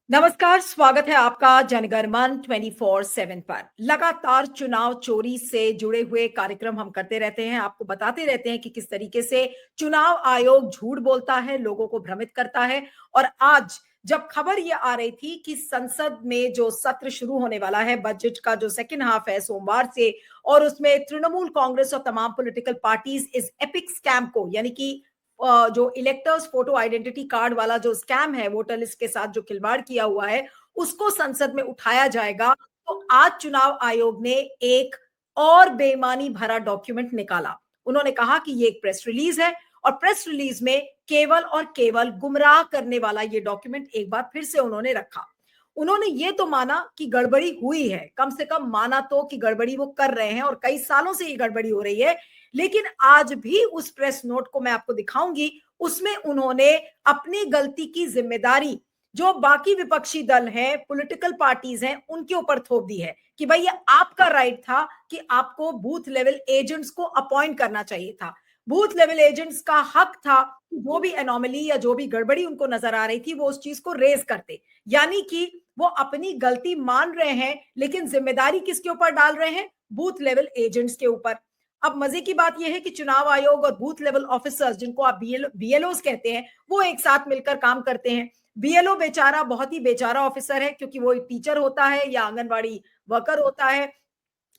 नमस्कार, स्वागत है आपका जनगणमन 24/7 पर। लगातार चुनाव चोरी से जुड़े हुए कार्यक्रम हम करते रहते हैं, आपको बताते रहते हैं कि किस तरीके से चुनाव आयोग झूठ बोलता है, लोगों को भ्रमित करता है। और आज जब खबर ये आ रही थी कि संसद में जो सत्र शुरू होने वाला है, बजट का जो सेकंड हाफ है सोमवार से, और उसमें तृणमूल कांग्रेस और तमाम पॉलिटिकल पार्टीज इस एपिक स्कैम को, यानी कि जो इलेक्टर्स फोटो आइडेंटिटी कार्ड वाला जो स्कैम है, वोटर लिस्ट के साथ जो खिलवाड़ किया हुआ है, उसको संसद में उठाया जाएगा। तो आज चुनाव आयोग ने एक और बेईमानी भरा डॉक्यूमेंट निकाला। उन्होंने कहा कि ये एक प्रेस रिलीज है, और प्रेस रिलीज में केवल और केवल गुमराह करने वाला ये डॉक्यूमेंट एक बार फिर से उन्होंने रखा। उन्होंने ये तो माना कि गड़बड़ी हुई है, कम से कम माना तो कि गड़बड़ी वो कर रहे हैं, और कई सालों से ये गड़बड़ी हो रही है। लेकिन आज भी उस प्रेस नोट को मैं आपको दिखाऊंगी, उसमें उन्होंने अपनी गलती की जिम्मेदारी जो बाकी विपक्षी दल हैं, पॉलिटिकल पार्टीज हैं, उनके ऊपर थोप दी है कि भाई ये आपका राइट था कि आपको बूथ लेवल एजेंट्स को अपॉइंट करना चाहिए था। बूथ लेवल एजेंट्स का हक था कि जो भी एनोमली या जो भी गड़बड़ी उनको नजर आ रही थी, वो उस चीज को रेज करते। यानी कि वो अपनी गलती मान रहे हैं, लेकिन जिम्मेदारी किसके ऊपर डाल रहे हैं? बूथ लेवल एजेंट्स के ऊपर। अब मजे की बात यह है कि चुनाव आयोग और बूथ लेवल ऑफिसर्स, जिनको आप बीएलओ कहते हैं, वो एक साथ मिलकर काम करते हैं। बीएलओ बेचारा बहुत ही बेचारा ऑफिसर है, क्योंकि वो एक टीचर होता है या आंगनबाड़ी वर्कर होता है,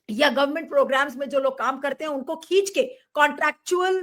या गवर्नमेंट प्रोग्राम्स में जो लोग काम करते हैं उनको खींच के कॉन्ट्रैक्चुअल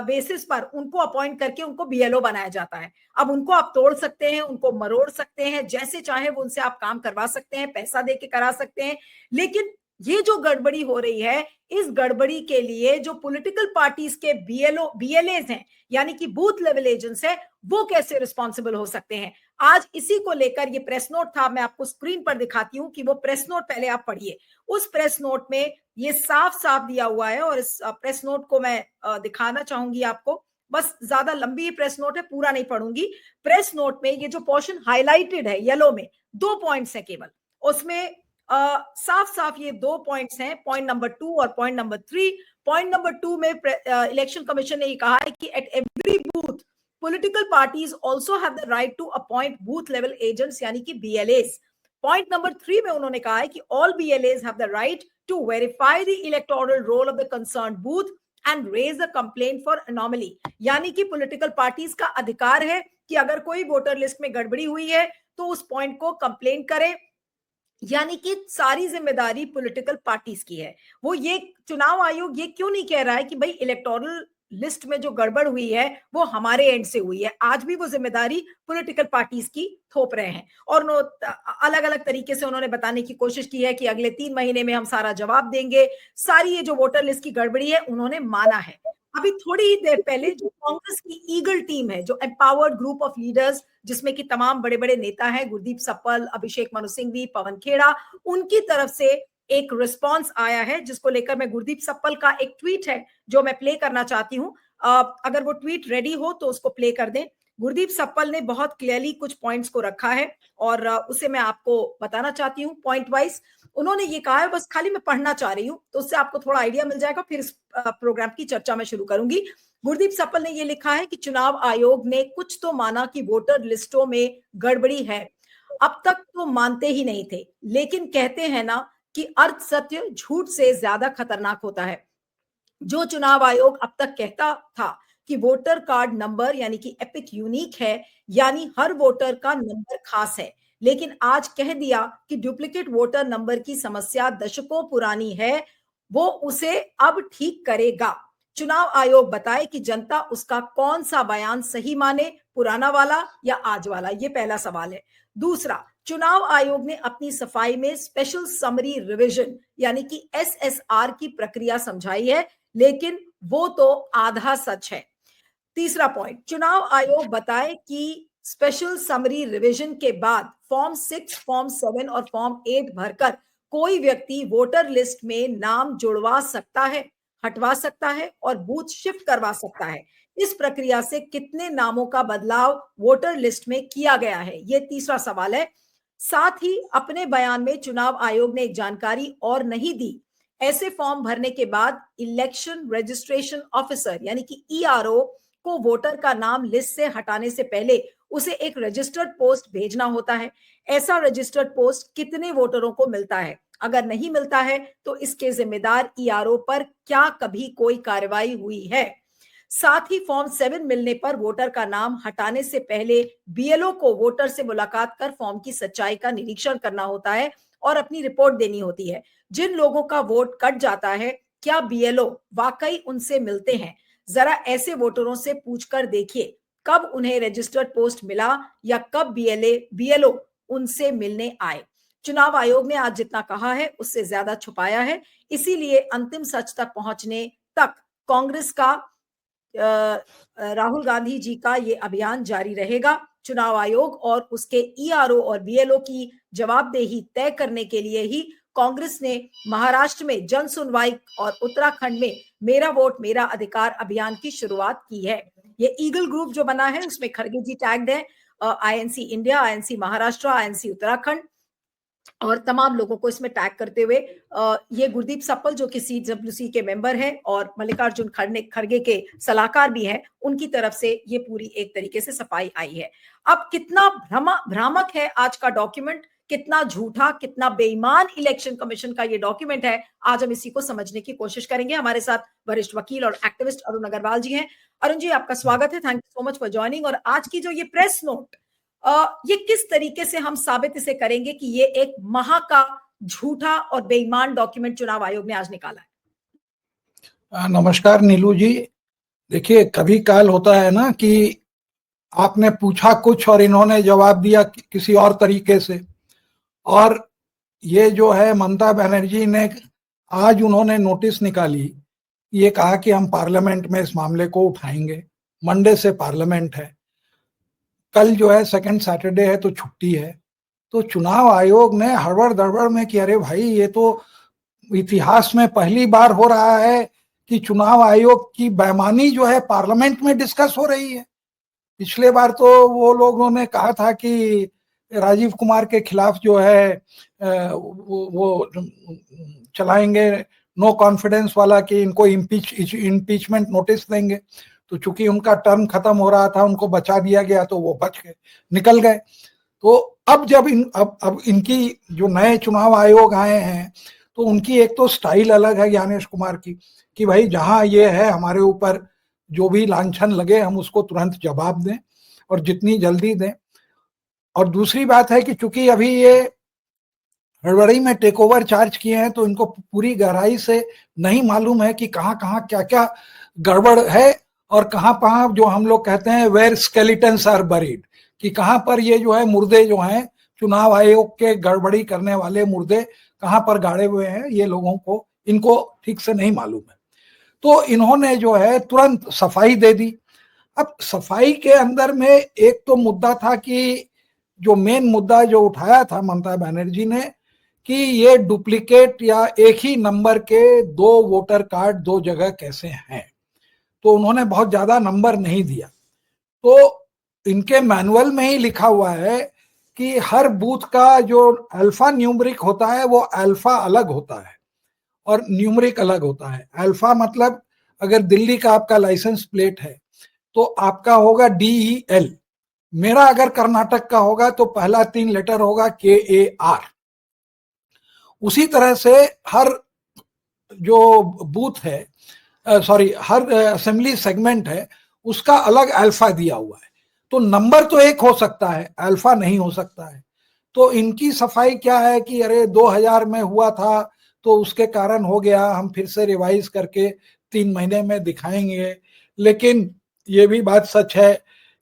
बेसिस पर उनको अपॉइंट करके उनको बीएलओ बनाया जाता है। अब उनको आप तोड़ सकते हैं, उनको मरोड़ सकते हैं, जैसे चाहे वो उनसे आप काम करवा सकते हैं, पैसा दे के करा सकते हैं। लेकिन ये जो गड़बड़ी हो रही है, इस गड़बड़ी के लिए जो पॉलिटिकल पार्टीज के बीएलओ बीएलएज हैं, यानी कि बूथ लेवल एजेंट्स हैं, वो कैसे रिस्पॉन्सिबल हो सकते हैं? आज इसी को लेकर ये प्रेस नोट था, मैं आपको स्क्रीन पर दिखाती हूं कि वो प्रेस नोट पहले आप पढ़िए। उस प्रेस नोट में ये साफ साफ दिया हुआ है, और इस प्रेस नोट को मैं दिखाना चाहूंगी आपको। बस ज्यादा लंबी प्रेस नोट है, पूरा नहीं पढ़ूंगी। प्रेस नोट में ये जो पोर्शन हाईलाइटेड है येलो में, 2 पॉइंट्स है केवल उसमें। साफ साफ ये 2 पॉइंट्स हैं, पॉइंट नंबर 2 और पॉइंट नंबर 3। पॉइंट नंबर 2 में इलेक्शन कमीशन ने ये कहा है कि at every booth political parties also have the right to appoint booth level agents, यानी कि BLAs। पॉइंट नंबर 3 में उन्होंने कहा है कि all BLAs have the right to verify the electoral roll of the concerned booth and raise a complaint for anomaly। यानी कि political parties का अधिकार है कि अगर कोई वोटर लिस्ट में गड़बड़ी हुई है तो उस पॉइंट को कंप्लेन करें। यानी कि सारी जिम्मेदारी पॉलिटिकल पार्टीज की है। वो ये चुनाव आयोग ये क्यों नहीं कह रहा है कि भाई इलेक्टोरल लिस्ट में जो गड़बड़ हुई है वो हमारे एंड से हुई है? आज भी वो जिम्मेदारी पॉलिटिकल पार्टीज की थोप रहे हैं, और अलग अलग तरीके से उन्होंने बताने की कोशिश की है कि अगले 3 महीने में हम सारा जवाब देंगे। सारी ये जो वोटर लिस्ट की गड़बड़ी है उन्होंने माना है। अभी थोड़ी ही देर पहले जो कांग्रेस की ईगल टीम है, जो एम्पावर्ड ग्रुप ऑफ लीडर्स, जिसमें कि तमाम बड़े बड़े नेता हैं, गुरदीप सप्पल, अभिषेक मनु सिंघवी, पवन खेड़ा, उनकी तरफ से एक रिस्पांस आया है, जिसको लेकर मैं गुरदीप सप्पल का एक ट्वीट है जो मैं प्ले करना चाहती हूं। अगर वो ट्वीट रेडी हो तो उसको प्ले कर दें। गुरदीप सप्पल ने बहुत क्लियरली कुछ पॉइंट्स को रखा है, और उसे मैं आपको बताना चाहती हूँ पॉइंट वाइज। उन्होंने ये कहा है, बस खाली मैं पढ़ना चाह रही हूँ तो उससे आपको थोड़ा आइडिया मिल जाएगा, फिर इस प्रोग्राम की चर्चा मैं शुरू करूंगी। गुरदीप सप्पल ने ये लिखा है कि चुनाव आयोग ने कुछ तो माना कि वोटर लिस्टों में गड़बड़ी है। अब तक तो मानते ही नहीं थे, लेकिन कहते हैं ना कि अर्ध सत्य झूठ से ज्यादा खतरनाक होता है। जो चुनाव आयोग अब तक कहता था कि वोटर कार्ड नंबर यानी कि एपिक यूनिक है, यानी हर वोटर का नंबर खास है, लेकिन आज कह दिया कि डुप्लीकेट वोटर नंबर की समस्या दशकों पुरानी है, वो उसे अब ठीक करेगा। चुनाव आयोग बताए कि जनता उसका कौन सा बयान सही माने, पुराना वाला या आज वाला? ये पहला सवाल है। दूसरा, चुनाव आयोग ने अपनी सफाई में स्पेशल समरी रिवीजन यानी कि एसएसआर की प्रक्रिया समझाई है, लेकिन वो तो आधा सच है। तीसरा पॉइंट, चुनाव आयोग बताए कि स्पेशल समरी रिवीजन के बाद फॉर्म 6, फॉर्म 7 और फॉर्म 8 भरकर कोई व्यक्ति वोटर लिस्ट में नाम जुड़वा सकता है, हटवा सकता है और बूथ शिफ्ट करवा सकता है। इस प्रक्रिया से कितने नामों का बदलाव वोटर लिस्ट में किया गया है? ये तीसरा सवाल है। साथ ही अपने बयान में चुनाव आयोग ने एक जानकारी और नहीं दी। ऐसे फॉर्म भरने के बाद इलेक्शन रजिस्ट्रेशन ऑफिसर यानी कि ईआरओ को वोटर का नाम लिस्ट से हटाने से पहले उसे एक रजिस्टर्ड पोस्ट भेजना होता है। ऐसा रजिस्टर्ड पोस्ट कितने वोटरों को मिलता है? अगर नहीं मिलता है तो इसके जिम्मेदार ईआरओ पर क्या कभी कोई कार्रवाई हुई है? साथ ही फॉर्म 7 मिलने पर वोटर का नाम हटाने से पहले बीएलओ को वोटर से मुलाकात कर फॉर्म की सच्चाई का निरीक्षण करना होता है और अपनी रिपोर्ट देनी होती है। जिन लोगों का वोट कट जाता है, क्या बीएलओ वाकई उनसे मिलते हैं? जरा ऐसे वोटरों से पूछकर देखिए कब उन्हें रजिस्टर्ड पोस्ट मिला या कब बीएलओ उनसे मिलने आए। चुनाव आयोग ने आज जितना कहा है उससे ज्यादा छुपाया है, इसीलिए अंतिम सच तक पहुंचने तक कांग्रेस का राहुल गांधी जी का ये अभियान जारी रहेगा। चुनाव आयोग और उसके ईआरओ और बीएलओ की जवाबदेही तय करने के लिए ही कांग्रेस ने महाराष्ट्र में जन सुनवाई और उत्तराखंड में मेरा वोट मेरा अधिकार अभियान की शुरुआत की है। ये ईगल ग्रुप जो बना है उसमें खड़गे जी टैग्ड है, INC India, INC Maharashtra, INC Uttarakhand और तमाम लोगों को इसमें टैग करते हुए ये गुरदीप सप्पल जो कि सीडब्ल्यूसी के मेंबर हैं और मल्लिकार्जुन खड़गे के सलाहकार भी हैं, उनकी तरफ से ये पूरी एक तरीके से सफाई आई है। अब कितना भ्रामक है आज का डॉक्यूमेंट, कितना झूठा, कितना बेईमान इलेक्शन कमीशन का ये डॉक्यूमेंट है, आज हम इसी को समझने की कोशिश करेंगे। हमारे साथ वरिष्ठ वकील और एक्टिविस्ट अरुण अग्रवाल जी हैं। अरुण जी, आपका स्वागत है, thank you so much for joining. और आज की जो ये प्रेस नोट, ये किस तरीके से हम साबित इसे करेंगे कि ये एक महा का झूठा और बेईमान डॉक्यूमेंट चुनाव आयोग ने आज निकाला है? नमस्कार नीलू जी। देखिए, कभी काल होता है ना कि आपने पूछा कुछ और इन्होंने जवाब दिया किसी और तरीके से। और ये जो है ममता बनर्जी ने आज उन्होंने नोटिस निकाली, ये कहा कि हम पार्लियामेंट में इस मामले को उठाएंगे। मंडे से पार्लियामेंट है, कल जो है सेकंड सैटरडे है तो छुट्टी है। तो चुनाव आयोग ने हड़बड़ दड़बड़ में कि अरे भाई, ये तो इतिहास में पहली बार हो रहा है कि चुनाव आयोग की बेईमानी जो है पार्लियामेंट में डिस्कस हो रही है। पिछले बार तो वो लोगों ने कहा था कि राजीव कुमार के खिलाफ जो है वो चलाएंगे नो कॉन्फिडेंस वाला, कि इनको इम्पीचमेंट नोटिस देंगे। तो चूंकि उनका टर्म खत्म हो रहा था, उनको बचा दिया गया, तो वो बच गए, निकल गए। तो अब जब अब इनकी जो नए चुनाव आयोग आए हैं, तो उनकी एक तो स्टाइल अलग है ज्ञानेश कुमार की, कि भाई जहां ये है हमारे ऊपर जो भी लांछन लगे हम उसको तुरंत जवाब दें और जितनी जल्दी दें। और दूसरी बात है कि चूंकि अभी ये हड़बड़ी में टेक ओवर चार्ज किए हैं, तो इनको पूरी गहराई से नहीं मालूम है कि कहाँ कहाँ क्या क्या गड़बड़ है और कहाँ कहाँ जो हम लोग कहते हैं वेयर स्केलेटन्स आर बरीड, कि कहाँ पर ये जो है मुर्दे जो हैं, चुनाव आयोग के गड़बड़ी करने वाले मुर्दे कहाँ पर गाड़े हुए हैं, ये लोगों को इनको ठीक से नहीं मालूम है। तो इन्होंने जो है तुरंत सफाई दे दी। अब सफाई के अंदर में एक तो मुद्दा था कि जो मेन मुद्दा जो उठाया था ममता बनर्जी ने, कि ये डुप्लीकेट या एक ही नंबर के दो वोटर कार्ड दो जगह कैसे हैं। तो उन्होंने बहुत ज्यादा नंबर नहीं दिया। तो इनके मैनुअल में ही लिखा हुआ है कि हर बूथ का जो अल्फा न्यूमरिक होता है वो अल्फा अलग होता है और न्यूमरिक अलग होता है। अल्फा मतलब अगर दिल्ली का आपका लाइसेंस प्लेट है तो आपका होगा DEL। मेरा अगर कर्नाटक का होगा तो पहला 3 लेटर होगा KAR। उसी तरह से हर जो बूथ है, हर असेंबली सेगमेंट है, उसका अलग अल्फा दिया हुआ है। तो नंबर तो एक हो सकता है, अल्फा नहीं हो सकता है। तो इनकी सफाई क्या है कि अरे 2000 में हुआ था तो उसके कारण हो गया, हम फिर से रिवाइज करके 3 महीने में दिखाएंगे। लेकिन ये भी बात सच है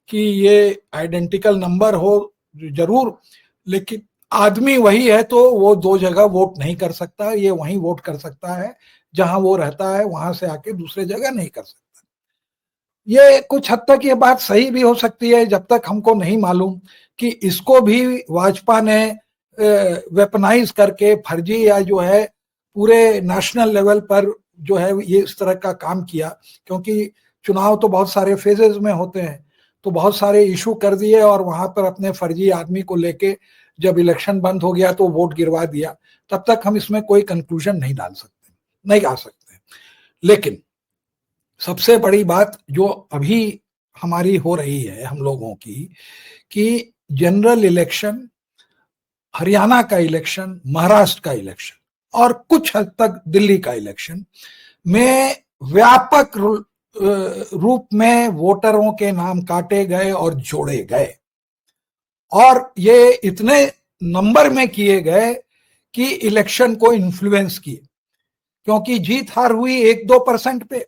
कि ये आइडेंटिकल नंबर हो जरूर, लेकिन आदमी वही है तो वो 2 जगह वोट नहीं कर सकता। ये वहीं वोट कर सकता है जहां वो रहता है, वहां से आके दूसरे जगह नहीं कर सकता। ये कुछ हद तक ये बात सही भी हो सकती है, जब तक हमको नहीं मालूम कि इसको भी भाजपा ने वेपनाइज करके फर्जी या जो है पूरे नेशनल लेवल पर जो है ये इस तरह का काम किया। क्योंकि चुनाव तो बहुत सारे फेजेस में होते हैं, तो बहुत सारे इशू कर दिए और वहां पर अपने फर्जी आदमी को लेके जब इलेक्शन बंद हो गया तो वोट गिरवा दिया। तब तक हम इसमें कोई कंक्लूजन नहीं डाल सकते, नहीं आ सकते। लेकिन सबसे बड़ी बात जो अभी हमारी हो रही है हम लोगों की कि जनरल इलेक्शन, हरियाणा का इलेक्शन, महाराष्ट्र का इलेक्शन और कुछ हद तक दिल्ली का इलेक्शन में व्यापक रूप में वोटरों के नाम काटे गए और जोड़े गए, और ये इतने नंबर में किए गए कि इलेक्शन को इन्फ्लुएंस किए, क्योंकि जीत हार हुई 1-2% पे,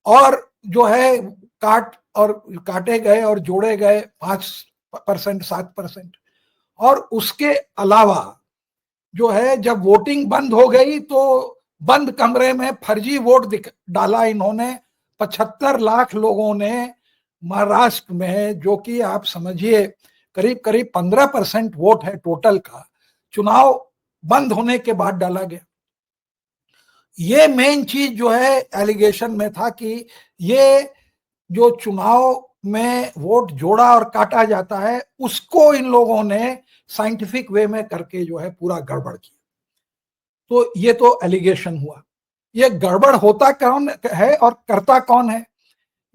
और जो है काटे गए और जोड़े गए 5%, 7%। और उसके अलावा जो है जब वोटिंग बंद हो गई तो बंद कमरे में फर्जी वोट डाला इन्होंने। 75 लाख लोगों ने महाराष्ट्र में, जो कि आप समझिए करीब करीब 15% वोट है टोटल का, चुनाव बंद होने के बाद डाला गया। ये मेन चीज जो है एलिगेशन में था कि ये जो चुनाव में वोट जोड़ा और काटा जाता है उसको इन लोगों ने साइंटिफिक वे में करके जो है पूरा गड़बड़ किया। तो ये तो एलिगेशन हुआ। ये गड़बड़ होता कौन है और करता कौन है?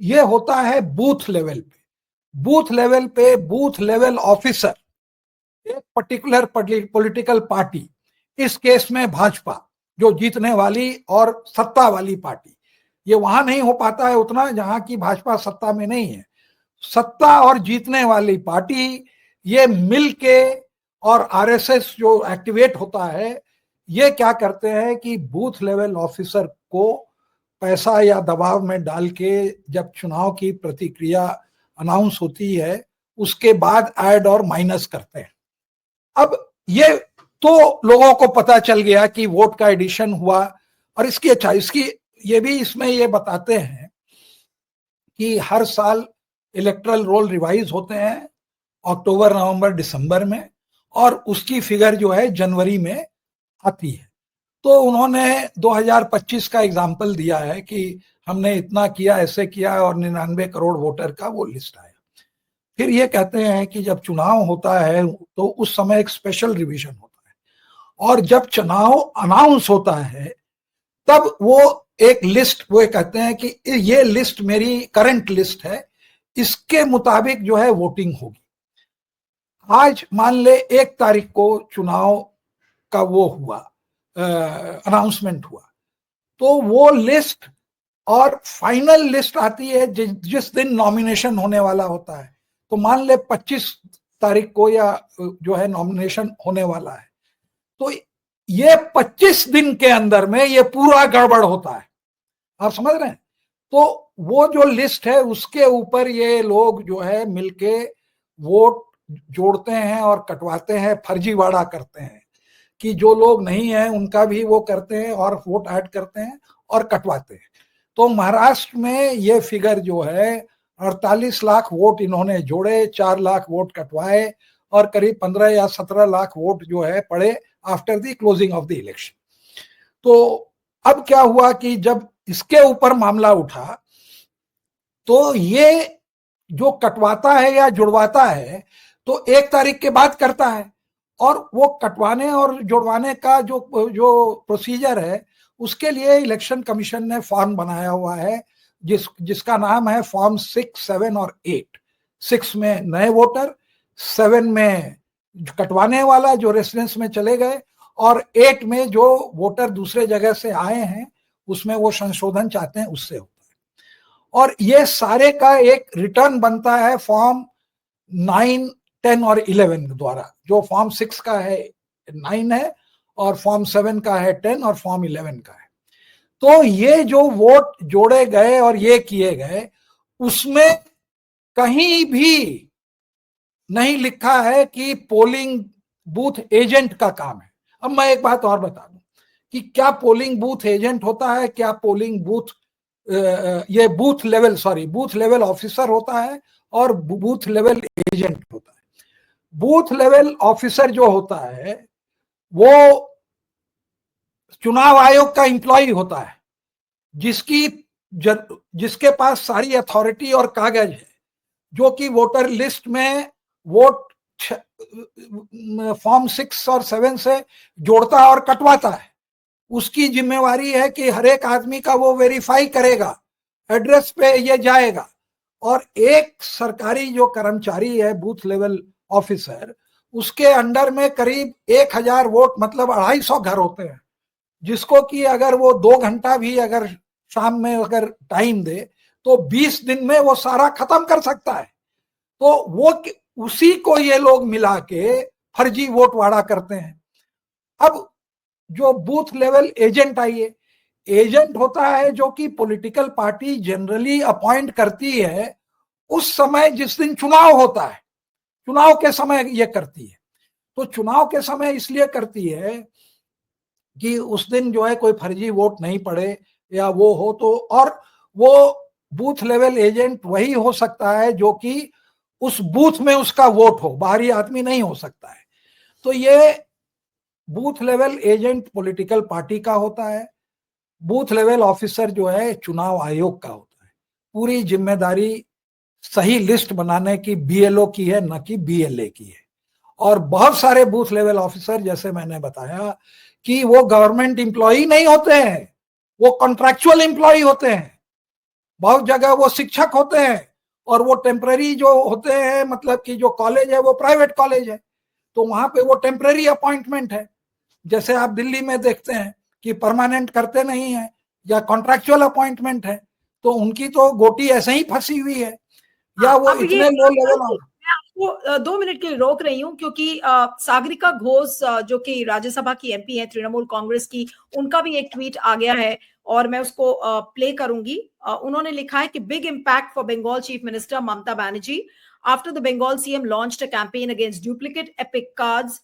ये होता है बूथ लेवल पे। बूथ लेवल पे बूथ लेवल ऑफिसर, एक पर्टिकुलर पॉलिटिकल पार्टी, इस केस में भाजपा जो जीतने वाली और सत्ता वाली पार्टी, ये वहां नहीं हो पाता है उतना जहां की भाजपा सत्ता में नहीं है। सत्ता और जीतने वाली पार्टी ये मिल के, और आरएसएस जो एक्टिवेट होता है, ये क्या करते हैं कि बूथ लेवल ऑफिसर को पैसा या दबाव में डाल के जब चुनाव की प्रतिक्रिया अनाउंस होती है उसके बाद ऐड और माइनस करते हैं। अब ये तो लोगों को पता चल गया कि वोट का एडिशन हुआ, और इसकी ये भी इसमें ये बताते हैं कि हर साल इलेक्टरल रोल रिवाइज होते हैं अक्टूबर, नवंबर, दिसंबर में, और उसकी फिगर जो है जनवरी में आती है। तो उन्होंने 2025 का एग्जाम्पल दिया है कि हमने इतना किया, ऐसे किया, और 99 करोड़ वोटर का वो लिस्ट आया। फिर ये कहते हैं कि जब चुनाव होता है तो उस समय एक स्पेशल रिवीजन होता है, और जब चुनाव अनाउंस होता है तब वो एक लिस्ट, वो कहते हैं कि ये लिस्ट मेरी करंट लिस्ट है, इसके मुताबिक जो है वोटिंग होगी। आज मान ले 1 तारीख को चुनाव का वो हुआ, अनाउंसमेंट हुआ, तो वो लिस्ट और फाइनल लिस्ट आती है जिस दिन नॉमिनेशन होने वाला होता है। तो मान ले 25 तारीख को या जो है नॉमिनेशन होने वाला है, तो ये 25 दिन के अंदर में ये पूरा गड़बड़ होता है। आप समझ रहे हैं? तो वो जो लिस्ट है उसके ऊपर ये लोग जो है मिलके वोट जोड़ते हैं और कटवाते हैं, फर्जीवाड़ा करते हैं कि जो लोग नहीं है उनका भी वो करते हैं और वोट ऐड करते हैं और कटवाते हैं। तो महाराष्ट्र में ये फिगर जो है 48 लाख वोट इन्होंने जोड़े, 4 लाख वोट कटवाए, और करीब 15 या 17 लाख वोट जो है पड़े after the closing of the election. तो अब क्या हुआ कि जब इसके ऊपर मामला उठा तो ये जो कटवाता है या जुड़वाता है तो 1 तारीख के बाद करता है, और वो कटवाने और जुड़वाने का जो जो प्रोसीजर है उसके लिए इलेक्शन कमीशन ने फॉर्म बनाया हुआ है जिसका नाम है फॉर्म 6, 7 और 8। 6 में नए वोटर, 7 में कटवाने वाला जो रेसिडेंस में चले गए, और 8 में जो वोटर दूसरे जगह से आए हैं उसमें वो संशोधन चाहते हैं उससे होता है। और ये सारे का एक रिटर्न बनता है फॉर्म 9, 10 और 11 द्वारा। जो फॉर्म 6 का है 9 है, और फॉर्म 7 का है 10, और फॉर्म 11 का है। तो ये जो वोट जोड़े गए और ये किए गए उसमें कहीं भी नहीं लिखा है कि पोलिंग बूथ एजेंट का काम है। अब मैं एक बात और बता दूं कि क्या पोलिंग बूथ एजेंट होता है, क्या पोलिंग बूथ ये बूथ लेवल ऑफिसर होता है और बूथ लेवल एजेंट होता है। बूथ लेवल ऑफिसर जो होता है वो चुनाव आयोग का एम्प्लॉय होता है, जिसके पास सारी अथॉरिटी और कागज है, जो कि वोटर लिस्ट में वोट फॉर्म 6 और 7 से जोड़ता और कटवाता है। उसकी जिम्मेवारी है कि हर एक आदमी का वो वेरीफाई करेगा, एड्रेस पे ये जाएगा और एक सरकारी जो कर्मचारी है बूथ लेवल ऑफिसर, उसके अंडर में करीब 1000 वोट मतलब 250 घर होते हैं, जिसको कि अगर वो 2 घंटा भी अगर शाम में अगर टाइम दे तो 20 दिन में वो सारा खत्म कर सकता है। तो वो उसी को ये लोग मिला के फर्जी वोट वाड़ा करते हैं। अब जो बूथ लेवल एजेंट आइए, एजेंट होता है जो कि पॉलिटिकल पार्टी जनरली अपॉइंट करती है उस समय जिस दिन चुनाव होता है, चुनाव के समय ये करती है। तो चुनाव के समय इसलिए करती है कि उस दिन जो है कोई फर्जी वोट नहीं पड़े या वो हो तो, और वो बूथ लेवल एजेंट वही हो सकता है जो कि उस बूथ में उसका वोट हो, बाहरी आदमी नहीं हो सकता है। तो ये booth level agent political party का होता है, बूथ लेवल ऑफिसर जो है चुनाव आयोग का होता है। पूरी जिम्मेदारी सही लिस्ट बनाने की बीएलओ की है, न कि बीएलए की है। और बहुत सारे बूथ लेवल ऑफिसर, जैसे मैंने बताया कि वो गवर्नमेंट एम्प्लॉई नहीं होते हैं, वो कॉन्ट्रैक्चुअल एम्प्लॉई होते हैं। बहुत जगह वो शिक्षक होते हैं और वो टेम्पररी जो होते हैं, मतलब कि जो कॉलेज है वो प्राइवेट कॉलेज है, तो वहां पे वो टेम्पररी अपॉइंटमेंट है। जैसे आप दिल्ली में देखते हैं कि परमानेंट करते नहीं है या कॉन्ट्रैक्चुअल अपॉइंटमेंट है, तो उनकी तो गोटी ऐसे ही फंसी हुई है, या वो अब ये इतने लो लेवल। मैं आपको 2 मिनट के लिए रोक रही हूँ क्योंकि सागरिका घोष जो कि राज्यसभा की एमपी है तृणमूल कांग्रेस की, उनका भी एक ट्वीट आ गया है और मैं उसको प्ले करूंगी। उन्होंने लिखा है कि big impact for Bengal chief minister Mamata Banerjee after the Bengal CM launched a campaign against duplicate EPIC cards.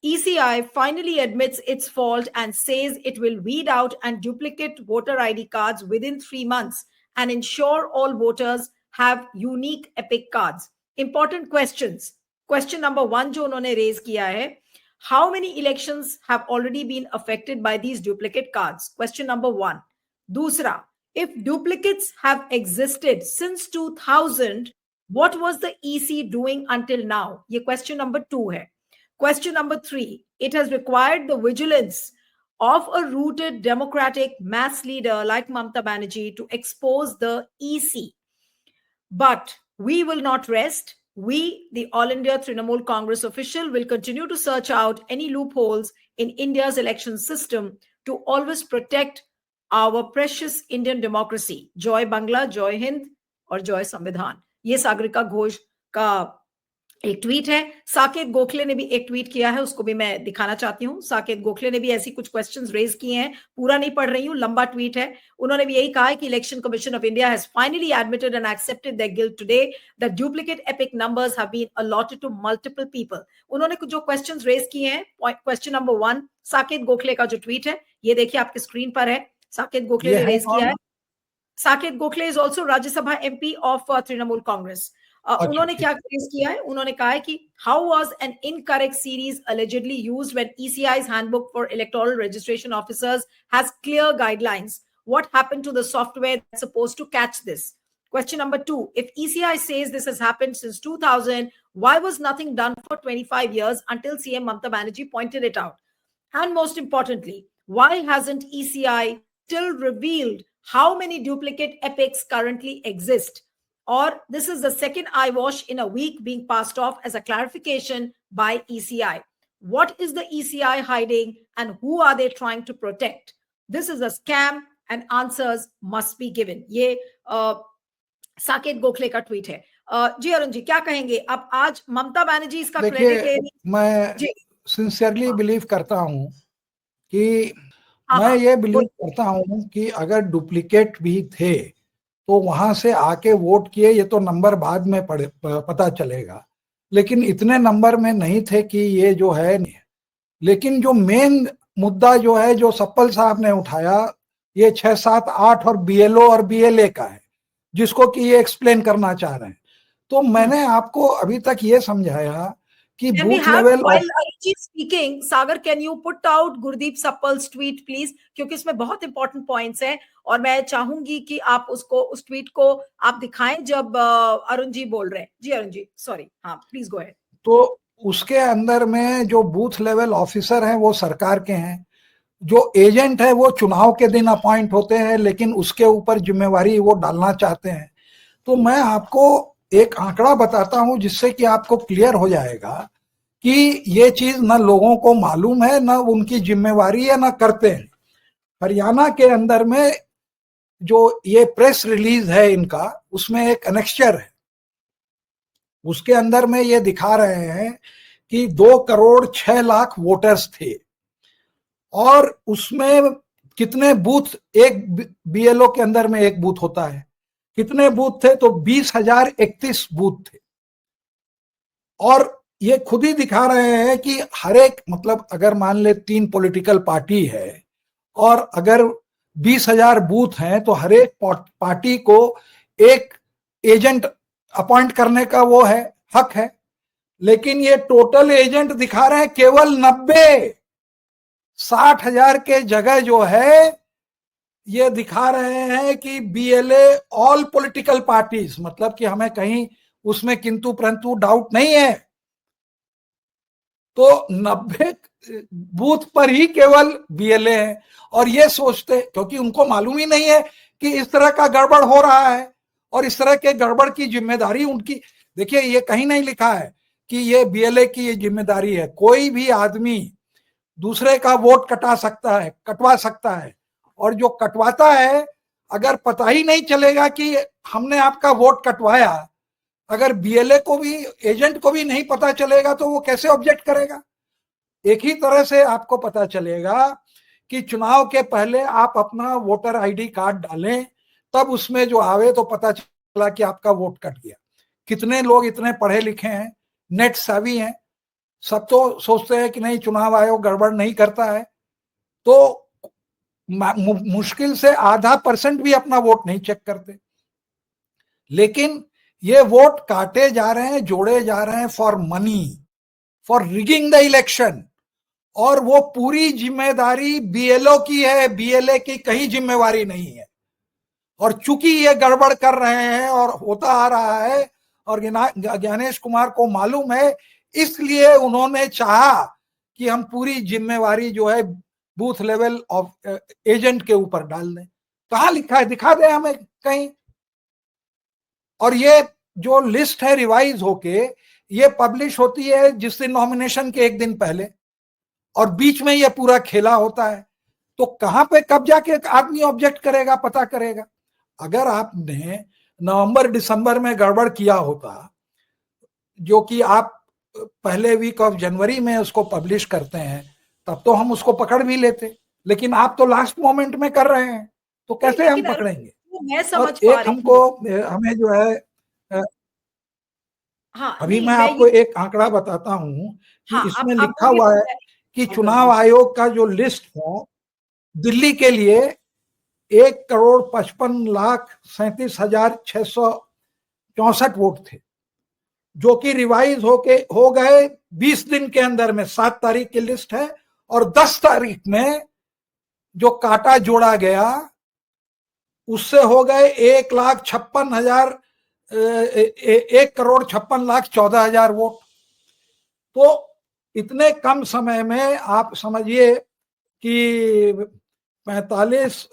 ECI finally admits its fault and says it will weed out and duplicate voter ID cards within 3 months and ensure all voters have unique EPIC cards. Important questions. Question number 1 जो उन्होंने raise किया है, how many elections have already been affected by these duplicate cards? Question number 1. दूसरा, if duplicates have existed since 2000, what was the EC doing until now? ये question number 2 है. Question number 3. It has required the vigilance of a rooted democratic mass leader like Mamta Banerjee to expose the EC. But we will not rest. We, the All India Trinamool Congress official, will continue to search out any loopholes in India's election system to always protect our precious Indian democracy. Joy Bangla, Joy Hind और Joy संविधान। ये सागरिका घोष का एक tweet है। साकेत गोखले ने भी एक tweet किया है, उसको भी मैं दिखाना चाहती हूँ। साकेत गोखले ने भी ऐसी कुछ क्वेश्चंस रेज किए हैं, पूरा नहीं पढ़ रही हूँ, लंबा ट्वीट है। उन्होंने भी यही कहा है कि election commission of India has finally admitted and accepted their guilt today that duplicate EPIC numbers have been allotted to multiple people. उन्होंने कुछ जो क्वेश्चंस रेज किए हैं, क्वेश्चन नंबर 1 साकेत गोखले का जो ट्वीट है, ये देखिए आपके स्क्रीन पर है, साकेत गोखले ने रेज किया है। Saket Gokhale is also Rajya Sabha MP of Trinamool Congress. उन्होंने क्या रेज किया है, उन्होंने कहा है कि how was an incorrect series allegedly used when ECI's handbook for electoral registration officers has clear guidelines? What happened to the software that's supposed to catch this? Question number 2, if ECI says this has happened since 2000, why was nothing done for 25 years until CM Mamta Banerjee pointed it out? And most importantly, why hasn't ECI still revealed how many duplicate epics currently exist? Or this is the second eyewash in a week being passed off as a clarification by ECI. What is the ECI hiding and who are they trying to protect? This is a scam and answers must be given. ये साकेत गोखले का tweet है। जी अरुण जी क्या कहेंगे? अब आज ममता बनर्जी इसका credit ले रही। मैं सिंसियरली बिलीव करता हूं कि मैं ये बिलीव करता हूं कि अगर डुप्लीकेट भी थे तो वहां से आके वोट किए, ये तो नंबर बाद में पता चलेगा, लेकिन इतने नंबर में नहीं थे कि ये जो है नहीं। लेकिन जो मेन मुद्दा जो है जो सप्पल साहब ने उठाया, ये 6, 7, 8 और बीएलओ और बीएलए का है, जिसको कि ये एक्सप्लेन करना चाह रहे हैं। तो मैंने आपको अभी तक ये समझाया कि booth level. Speaking Sagar, can you put out Gurdeep Sappal's tweet please, क्योंकि इसमें बहुत इंपॉर्टेंट पॉइंट्स हैं और मैं चाहूंगी कि आप उसको, उस ट्वीट को आप दिखाएं जब अरुण जी बोल रहे हैं। जी अरुण जी सॉरी, हाँ प्लीज गो अहेड। तो उसके अंदर में जो बूथ लेवल ऑफिसर हैं वो सरकार के हैं, जो एजेंट है वो चुनाव के दिन अपॉइंट होते हैं, लेकिन उसके ऊपर जिम्मेवारी वो डालना चाहते हैं। तो मैं आपको एक आंकड़ा बताता हूं जिससे कि आपको क्लियर हो जाएगा कि ये चीज न लोगों को मालूम है, न उनकी जिम्मेवारी है, न करते हैं। हरियाणा के अंदर में जो ये प्रेस रिलीज है इनका, उसमें एक एनेक्स्चर है, उसके अंदर में ये दिखा रहे हैं कि 2,06,00,000 वोटर्स थे और उसमें कितने बूथ, एक बीएलओ के अंदर में एक बूथ होता है, कितने बूथ थे, तो 20,031 बूथ थे। और ये खुद ही दिखा रहे हैं कि हर एक, मतलब अगर मान ले 3 पॉलिटिकल पार्टी है और अगर 20,000 बूथ हैं तो हर एक पार्टी को एक एजेंट अपॉइंट करने का वो है, हक है। लेकिन ये टोटल एजेंट दिखा रहे हैं केवल 90। 60,000 के जगह जो है ये दिखा रहे हैं कि बीएलए ऑल पॉलिटिकल पार्टीज, मतलब कि हमें कहीं उसमें किंतु परंतु डाउट नहीं है। तो 90 बूथ पर ही केवल बीएलए हैं और ये सोचते, क्योंकि उनको मालूम ही नहीं है कि इस तरह का गड़बड़ हो रहा है और इस तरह के गड़बड़ की जिम्मेदारी उनकी। देखिए, ये कहीं नहीं लिखा है कि ये बीएलए की ये जिम्मेदारी है। कोई भी आदमी दूसरे का वोट कटा सकता है, कटवा सकता है, और जो कटवाता है अगर पता ही नहीं चलेगा कि हमने आपका वोट कटवाया, अगर बीएलए को भी, एजेंट को भी नहीं पता चलेगा तो वो कैसे ऑब्जेक्ट करेगा। एक ही तरह से आपको पता चलेगा कि चुनाव के पहले आप अपना वोटर आईडी कार्ड डालें, तब उसमें जो आवे तो पता चला कि आपका वोट कट गया। कितने लोग इतने पढ़े लिखे हैं, नेट सेवी हैं, सब तो सोचते हैं कि नहीं चुनाव आयोग गड़बड़ नहीं करता है, तो मुश्किल से आधा % भी अपना वोट नहीं चेक करते। लेकिन ये वोट काटे जा रहे हैं, जोड़े जा रहे हैं for money, for rigging the election, और वो पूरी जिम्मेदारी बीएलओ की है, बीएलए की कहीं जिम्मेवारी नहीं है। और चूंकि ये गड़बड़ कर रहे हैं और होता आ रहा है और ज्ञानेश कुमार को मालूम है, इसलिए उन्होंने चाहा कि हम पूरी जिम्मेवारी जो है बूथ लेवल ऑफ एजेंट के ऊपर डाल दें। कहां लिखा है, दिखा दें हमें कहीं। और ये जो लिस्ट है रिवाइज होके ये पब्लिश होती है जिस दिन नॉमिनेशन के एक दिन पहले, और बीच में ये पूरा खेला होता है। तो कहां पे कब जाके आदमी ऑब्जेक्ट करेगा, पता करेगा। अगर आपने नवंबर दिसंबर में गड़बड़ किया होता, जो कि आप पहले वीक ऑफ जनवरी में उसको पब्लिश करते हैं, तब तो हम उसको पकड़ भी लेते। लेकिन आप तो लास्ट मोमेंट में कर रहे हैं, तो कैसे हम पकड़ेंगे। मैं समझ और पा एक रही हमको, हूँ। हमें जो है, हाँ, अभी नहीं मैं मैं आपको ये, एक आंकड़ा बताता हूं कि हाँ इसमें आप लिखा बोलिए हुआ तो है मैं कि कर चुनाव दूंगी। आयोग का जो लिस्ट है दिल्ली के लिए 1,55,37,664 वोट थे, जो कि रिवाइज हो गए 20 दिन के अंदर में। 7 तारीख की लिस्ट है और 10 तारीख में जो काटा जोड़ा गया उससे हो गए 1,56,000, 1,56,14,000 वोट। तो इतने कम समय में आप समझिए कि 45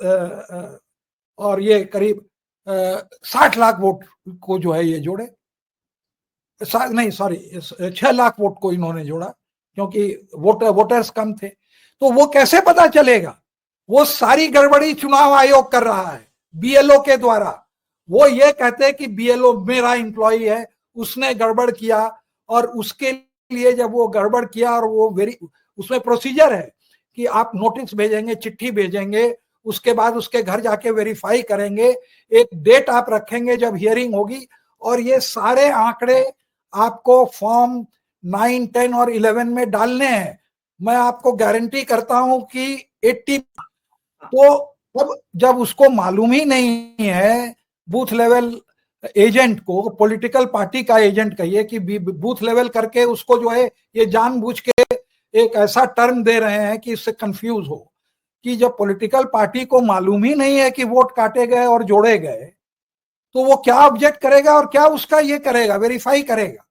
और ये करीब 60 लाख वोट को जो है ये जोड़े, नहीं सॉरी 6 लाख वोट को इन्होंने जोड़ा, क्योंकि वोटर्स कम थे। तो वो कैसे पता चलेगा। वो सारी गड़बड़ी चुनाव आयोग कर रहा है बीएलओ के द्वारा। वो ये कहते हैं कि बीएलओ मेरा एम्प्लॉय है, उसने गड़बड़ किया, और उसके लिए जब वो गड़बड़ किया और वो उसमें प्रोसीजर है कि आप नोटिस भेजेंगे, चिट्ठी भेजेंगे, उसके बाद उसके घर जाके वेरीफाई करेंगे, एक डेट आप रखेंगे जब हियरिंग होगी, और ये सारे आंकड़े आपको फॉर्म 9, 10 और 11 में डालने हैं। मैं आपको गारंटी करता हूं कि 80, तो तब जब उसको मालूम ही नहीं है बूथ लेवल एजेंट को, पॉलिटिकल पार्टी का एजेंट कहिए कि बूथ लेवल करके उसको जो है ये जानबूझ के एक ऐसा टर्म दे रहे हैं कि इससे कंफ्यूज हो, कि जब पॉलिटिकल पार्टी को मालूम ही नहीं है कि वोट काटे गए और जोड़े गए, तो वो क्या ऑब्जेक्ट करेगा और क्या उसका ये करेगा, वेरीफाई करेगा।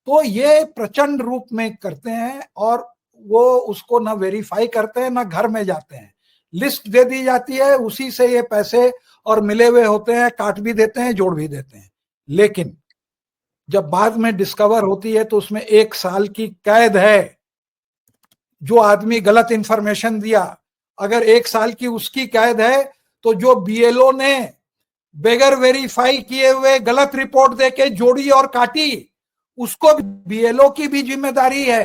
तो ये प्रचंड रूप में करते हैं और वो उसको ना वेरीफाई करते हैं ना घर में जाते हैं। लिस्ट दे दी जाती है, उसी से ये पैसे और मिले हुए होते हैं, काट भी देते हैं, जोड़ भी देते हैं। लेकिन जब बाद में डिस्कवर होती है तो उसमें 1 साल की कैद है। जो आदमी गलत इंफॉर्मेशन दिया, अगर 1 साल की उसकी कैद है, तो जो बीएलओ ने बेगर वेरीफाई किए हुए गलत रिपोर्ट देके जोड़ी और काटी, उसको बीएलओ की भी जिम्मेदारी है।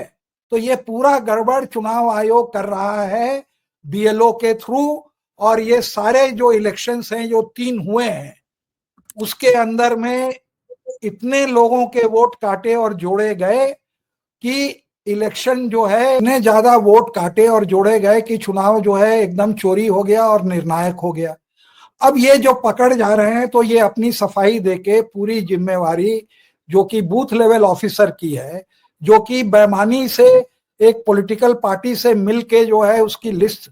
तो ये पूरा गड़बड़ चुनाव आयोग कर रहा है बीएलओ के थ्रू। और ये सारे जो इलेक्शंस हैं, जो 3 हुए हैं, उसके अंदर में इतने लोगों के वोट काटे और जोड़े गए कि इलेक्शन जो है, इतने ज्यादा वोट काटे और जोड़े गए कि चुनाव जो है एकदम चोरी हो गया और निर्णायक हो गया। अब ये जो पकड़ जा रहे हैं, तो ये अपनी सफाई देके पूरी जिम्मेवारी जो कि बूथ लेवल ऑफिसर की है, जो कि बेईमानी से एक पॉलिटिकल पार्टी से मिलके जो है उसकी लिस्ट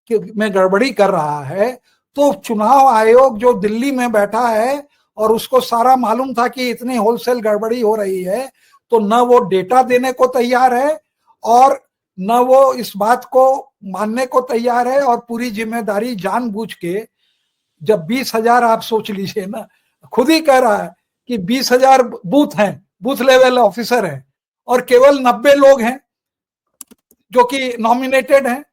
में गड़बड़ी कर रहा है। तो चुनाव आयोग जो दिल्ली में बैठा है और उसको सारा मालूम था कि इतनी होलसेल गड़बड़ी हो रही है, तो न वो डेटा देने को तैयार है और न वो इस बात को मानने को तैयार है। और पूरी जिम्मेदारी जानबूझ के, जब 20,000, आप सोच लीजिए ना, खुद ही कह रहा है कि 20,000 बूथ हैं, बूथ लेवल ऑफिसर हैं, और केवल 90 लोग हैं जो कि नॉमिनेटेड हैं।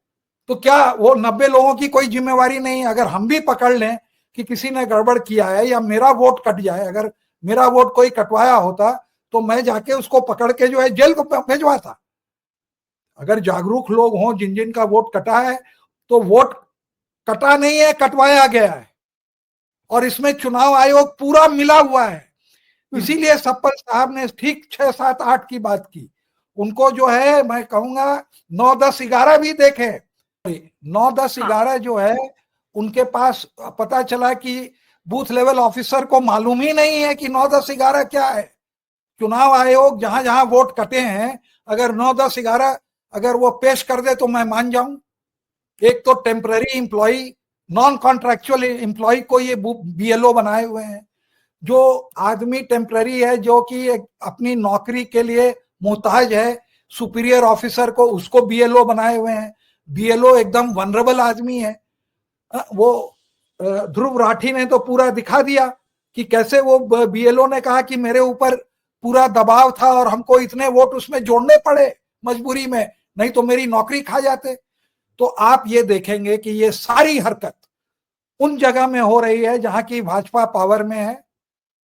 तो क्या वो 90 लोगों की कोई जिम्मेवारी नहीं? अगर हम भी पकड़ लें कि किसी ने गड़बड़ किया है या मेरा वोट कट जाए, अगर मेरा वोट कोई कटवाया होता तो मैं जाके उसको पकड़ के जो है जेल को भेजवाता। अगर जागरूक लोग हों जिन जिन का वोट कटा है, तो वोट कटा नहीं है, कटवाया गया है। और इसमें चुनाव आयोग पूरा मिला हुआ है। इसीलिए सप्पल साहब ने ठीक 6, 7, 8 की बात की। उनको जो है मैं कहूंगा 9, 10, 11 भी देखे। 9, 10, 11 जो है उनके पास पता चला कि बूथ लेवल ऑफिसर को मालूम ही नहीं है कि 9, 10, 11 क्या है। चुनाव आयोग जहां जहां वोट कटे हैं, अगर 9, 10, 11 अगर वो पेश कर दे तो मैं मान जाऊं। एक तो temporary employ, non contractual employ को ये बीएलओ बनाए हुए हैं। जो आदमी टेम्पररी है, जो कि अपनी नौकरी के लिए मोहताज है सुपीरियर ऑफिसर को, उसको बीएलओ बनाए हुए हैं। बीएलओ एकदम वनरेबल आदमी है। वो ध्रुव राठी ने तो पूरा दिखा दिया कि कैसे वो बीएलओ ने कहा कि मेरे ऊपर पूरा दबाव था और हमको इतने वोट उसमें जोड़ने पड़े मजबूरी में, नहीं तो मेरी नौकरी खा जाते। तो आप ये देखेंगे कि ये सारी हरकत उन जगह में हो रही है जहां की भाजपा पावर में है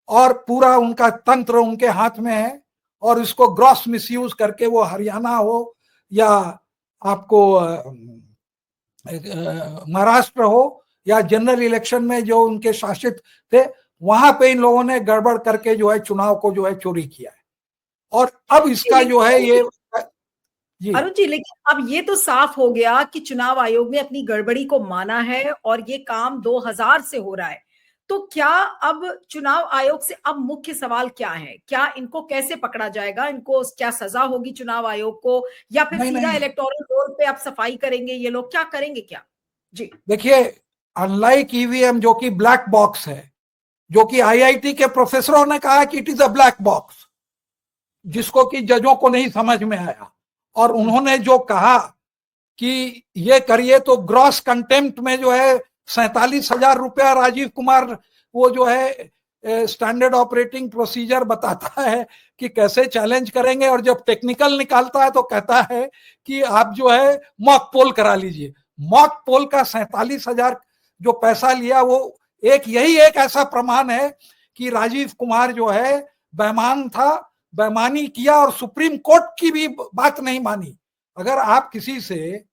और पूरा उनका तंत्र उनके हाथ में है। और इसको ग्रॉस मिसयूज करके वो हरियाणा हो या आपको महाराष्ट्र हो या जनरल इलेक्शन में जो उनके शासित थे, वहां पे इन लोगों ने गड़बड़ करके जो है चुनाव को जो है चोरी किया है। और अब इसका जो है ये अरुण जी, लेकिन अब ये तो साफ हो गया कि चुनाव आयोग ने अपनी गड़बड़ी को माना है और ये काम 2000 से हो रहा है। तो क्या अब चुनाव आयोग से अब मुख्य सवाल क्या है? क्या इनको कैसे पकड़ा जाएगा? इनको क्या सजा होगी चुनाव आयोग को, या फिर सीधा इलेक्टोरल रोल पे आप सफाई करेंगे? ये लोग क्या करेंगे क्या? जी देखिए, अनलाइक ईवीएम जो कि ब्लैक बॉक्स है, जो कि आईआईटी के प्रोफेसरों ने कहा कि it is a black box, जिसको कि जजों को नहीं समझ में आया। और उन्होंने जो कहा कि ये करिए, तो ग्रॉस कंटेम्प्ट में जो है 47,000 रुपया राजीव कुमार, वो जो है स्टैंडर्ड ऑपरेटिंग प्रोसीजर बताता है कि कैसे चैलेंज करेंगे, और जब टेक्निकल निकालता है तो कहता है कि आप जो है मॉक पोल करा लीजिए। मॉक पोल का 47,000 जो पैसा लिया, वो यही एक ऐसा प्रमाण है कि राजीव कुमार जो है बेईमान था, बेईमानी किया और सुप्रीम कोर्ट की भी बात नहीं मानी। अगर आप किसी से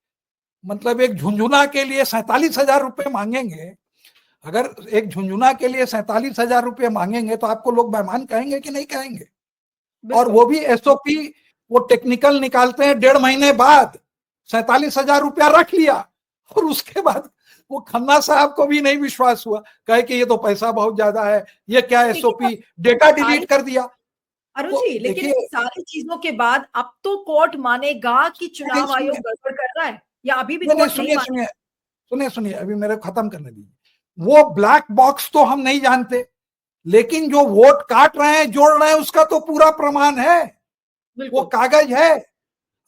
मतलब एक झुंझुना के लिए 47,000 रुपए मांगेंगे, अगर एक झुंझुना के लिए 47,000 रुपए मांगेंगे, तो आपको लोग बेईमान कहेंगे कि नहीं कहेंगे? और वो भी एसओपी वो टेक्निकल निकालते हैं 1.5 महीने बाद। 47,000 रुपया रख लिया और उसके बाद वो खन्ना साहब को भी नहीं विश्वास हुआ, कहे कि ये तो पैसा बहुत ज्यादा है, ये क्या एसओपी, डेटा डिलीट कर दिया। अरुण जी, लेकिन इन सारी चीजों के बाद अब तो कोर्ट मानेगा कि चुनाव आयोग गड़बड़ कर रहा है, या अभी भी कोर्ट नहीं मानेगा? सुनिए, अभी मेरे खत्म करने दीजिए। वो ब्लैक बॉक्स तो हम नहीं जानते, लेकिन जो वोट काट रहे हैं, जोड़ रहे हैं, उसका तो पूरा प्रमाण है, वो कागज है।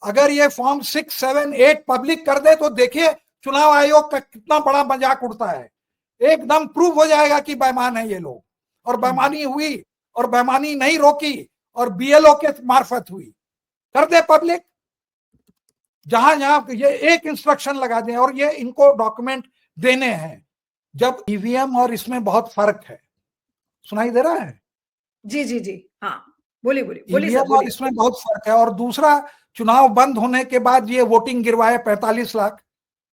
अगर ये फॉर्म 6, 7, 8 पब्लिक कर दे तो देखिए चुनाव आयोग का कितना बड़ा मजाक उड़ता है। एकदम प्रूव हो जाएगा कि बेईमान है ये लोग, और बेईमानी हुई और बेईमानी नहीं रोकी और बीएलओ के मार्फत हुई, कर दे पब्लिक। जहां जहां ये एक इंस्ट्रक्शन लगा दें, और ये इनको डॉक्यूमेंट देने हैं। जब ईवीएम और इसमें बहुत फर्क है, सुनाई दे रहा है? जी जी जी, हाँ बोलिए बोलिए बोलिए सर ईवीएम और बोलिए। इसमें बहुत फर्क है। और दूसरा, चुनाव बंद होने के बाद ये वोटिंग गिरवाए 45 लाख,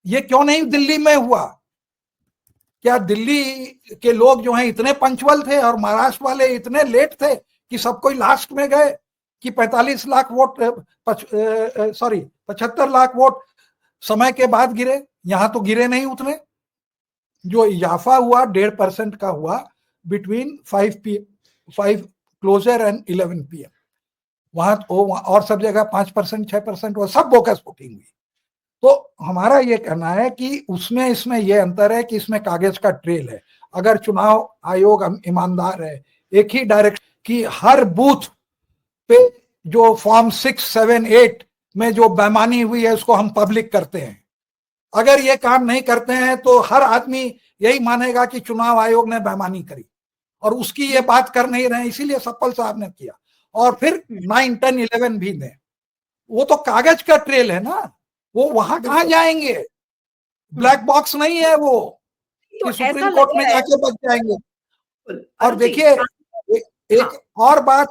ये क्यों नहीं दिल्ली में हुआ? क्या दिल्ली के लोग जो हैं इतने पंचुअल थे और महाराष्ट्र वाले इतने लेट थे कि सब कोई लास्ट में गए कि 45 lakh vote, sorry 75 lakh vote समय के बाद गिरे? यहां तो गिरे नहीं उतने। जो इजाफा हुआ 1.5% का हुआ बिटवीन 5 क्लोजर एंड 11 PM, वहां तो और सब जगह 5%, 6%, वो सब बोकस वोटिंग हुई। तो हमारा ये कहना है कि उसमें इसमें ये अंतर है कि इसमें कागज का ट्रेल है। अगर चुनाव आयोग ईमानदार है, एक ही डायरेक्शन कि हर बूथ पे जो फॉर्म 6, 7, 8 में जो बेईमानी हुई है उसको हम पब्लिक करते हैं, अगर ये काम नहीं करते हैं तो हर आदमी यही मानेगा कि चुनाव आयोग ने बेईमानी करी, और उसकी ये बात कर नहीं रहे, इसीलिए सप्पल साहब ने किया। और फिर 9, 10, 11 भी दें, वो तो कागज का ट्रेल है ना, वो वहां कहां जाएंगे? ब्लैक बॉक्स नहीं है वो तो कि ऐसा सुप्रीम लग कोर्ट में रहा है जाके बच जाएंगे। और अरुण जी, देखिए एक हाँ और बात,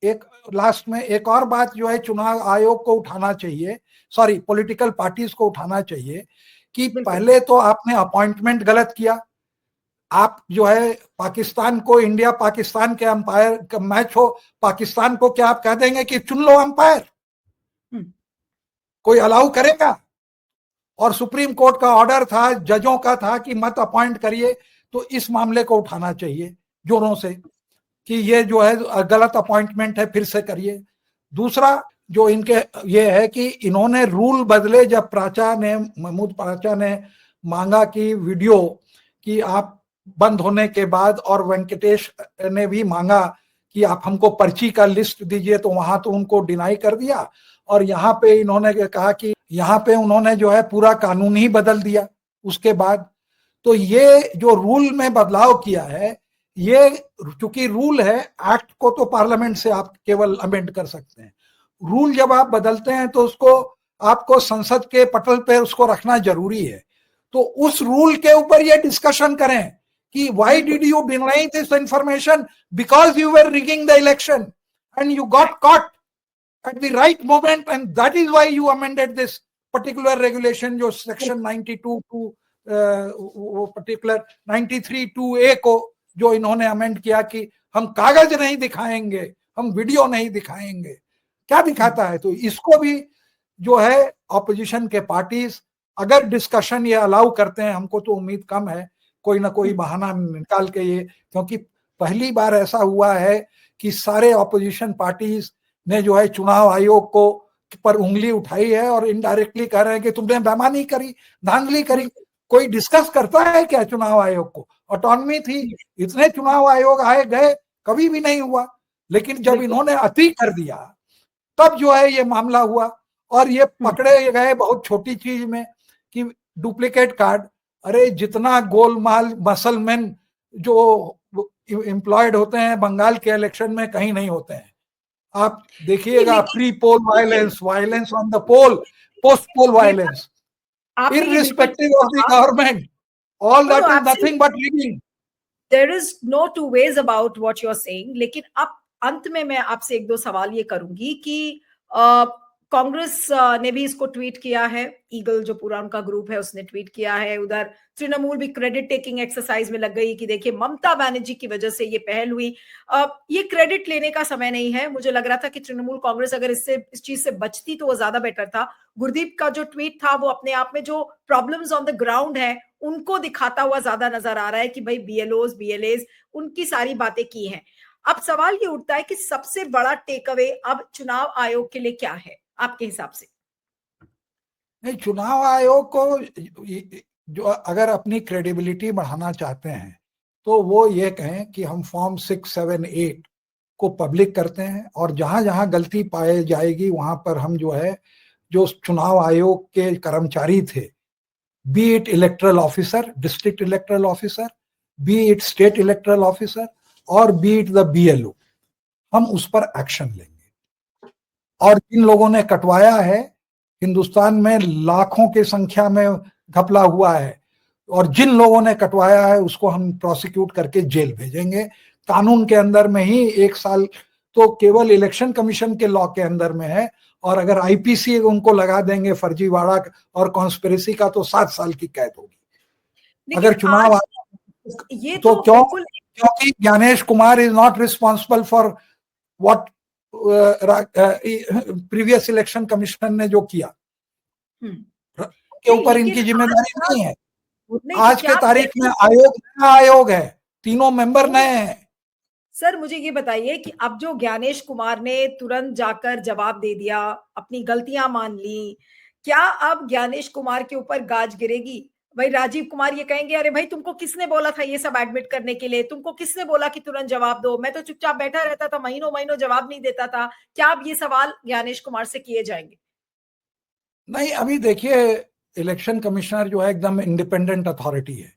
एक लास्ट में एक और बात जो है चुनाव आयोग को उठाना चाहिए, सॉरी पॉलिटिकल पार्टीज को उठाना चाहिए, कि बिल्कुल पहले तो आपने अपॉइंटमेंट गलत किया। आप जो है पाकिस्तान को, इंडिया पाकिस्तान के अंपायर का मैच हो, पाकिस्तान को क्या आप कह देंगे कि चुन लो अंपायर? कोई अलाउ करेगा? और सुप्रीम कोर्ट का ऑर्डर था, जजों का था कि मत अपॉइंट करिए। तो इस मामले को उठाना चाहिए जोरों से कि ये जो है गलत अपॉइंटमेंट है, फिर से करिए। दूसरा जो इनके ये है कि इन्होंने रूल बदले, जब प्राचा ने, महमूद प्राचा ने मांगा कि वीडियो कि आप बंद होने के बाद, और वेंकटेश ने भी मांगा कि आप हमको पर्ची का लिस्ट दीजिए, तो वहां तो उनको डिनाई कर दिया। और यहाँ पे इन्होंने कहा कि यहाँ पे उन्होंने जो है पूरा कानून ही बदल दिया उसके बाद। तो ये जो रूल में बदलाव किया है, ये चूंकि रूल है, एक्ट को तो पार्लियामेंट से आप केवल अमेंड कर सकते हैं, रूल जब आप बदलते हैं तो उसको आपको संसद के पटल पे उसको रखना जरूरी है। तो उस रूल के ऊपर ये डिस्कशन करें कि why did you deny this information, because you were rigging the election and you got caught at the right moment, and that is why you amended this particular regulation, जो section 92 to वो particular 93 to A को जो इन्होंने amend किया कि हम कागज नहीं दिखाएंगे, हम वीडियो नहीं दिखाएंगे। क्या दिखाता है? तो इसको भी जो है ऑपोजिशन के पार्टीज अगर डिस्कशन ये अलाउ करते हैं, हमको तो उम्मीद कम है, कोई ना कोई बहाना निकाल के ये, क्योंकि पहली बार ऐसा हुआ है कि सारे ऑपोजिशन पार्टीज ने जो है चुनाव आयोग को पर उंगली उठाई है और इनडायरेक्टली कह रहे हैं कि तुमने बेईमानी करी, धांधली करी। कोई डिस्कस करता है क्या चुनाव आयोग को? ऑटोनॉमी थी, इतने चुनाव आयोग आए गए, कभी भी नहीं हुआ। लेकिन जब इन्होंने अति कर दिया, तब जो है ये मामला हुआ। और ये पकड़े गए बहुत छोटी चीज में कि डुप्लीकेट कार्ड। अरे जितना गोलमाल मसलमैन जो एम्प्लॉयड होते हैं बंगाल के इलेक्शन में, कहीं नहीं होते हैं। आप देखिएगा, pre poll violence, violence on the poll, post poll violence, irrespective of the government, all that is nothing but rigging. There is no two ways about what you're saying. लेकिन अब अंत में मैं आपसे एक दो सवाल ये करूंगी कि कांग्रेस ने भी इसको ट्वीट किया है, ईगल जो पूरा उनका ग्रुप है उसने ट्वीट किया है, उधर तृणमूल भी क्रेडिट टेकिंग एक्सरसाइज में लग गई कि देखिए ममता बनर्जी की वजह से ये पहल हुई। ये क्रेडिट लेने का समय नहीं है। मुझे लग रहा था कि तृणमूल कांग्रेस अगर इस चीज से बचती तो वो ज्यादा बेटर था। गुरदीप का जो ट्वीट था वो अपने आप में जो प्रॉब्लम्स ऑन द ग्राउंड है उनको दिखाता हुआ ज्यादा नजर आ रहा है कि भाई बीएलओज बीएलएज उनकी सारी बातें की हैं। अब सवाल ये उठता है कि सबसे बड़ा टेक अवे अब चुनाव आयोग के लिए क्या है आपके हिसाब से? नहीं, चुनाव आयोग को जो अगर अपनी क्रेडिबिलिटी बढ़ाना चाहते हैं तो वो ये कहें कि हम फॉर्म 6, 7, 8 को पब्लिक करते हैं, और जहां जहां गलती पाई जाएगी वहां पर हम जो है, जो चुनाव आयोग के कर्मचारी थे B it electoral officer, district electoral officer, B it state electoral officer और बी इट द BLO, हम उस पर एक्शन लेंगे। और जिन लोगों ने कटवाया है, हिंदुस्तान में लाखों की संख्या में घपला हुआ है, और जिन लोगों ने कटवाया है उसको हम प्रोसिक्यूट करके जेल भेजेंगे। कानून के अंदर में ही 1 साल तो केवल इलेक्शन कमीशन के लॉ के अंदर में है, और अगर IPC उनको लगा देंगे फर्जीवाड़ा और कॉन्स्पिरेसी का तो 7 साल की कैद होगी। अगर चुनाव ये तो क्यों? क्योंकि Gyanesh Kumar is not responsible for what previous election commission ने जो किया, के ऊपर इनकी जिम्मेदारी नहीं है। आज के तारीख में आयोग नया आयोग है, 3 मेंबर नए हैं। सर मुझे ये बताइए कि अब जो ज्ञानेश कुमार ने तुरंत जाकर जवाब दे दिया, अपनी गलतियां मान ली, क्या अब ज्ञानेश कुमार के ऊपर गाज गिरेगी? भाई राजीव कुमार ये कहेंगे अरे भाई तुमको किसने बोला था ये सब एडमिट करने के लिए, तुमको किसने बोला कि तुरंत जवाब दो, मैं तो चुपचाप बैठा रहता था, महीनों महीनों जवाब नहीं देता था। क्या अब ये सवाल ज्ञानेश कुमार से किए जाएंगे? नहीं, अभी देखिए, इलेक्शन कमिश्नर जो है एकदम इंडिपेंडेंट अथॉरिटी है,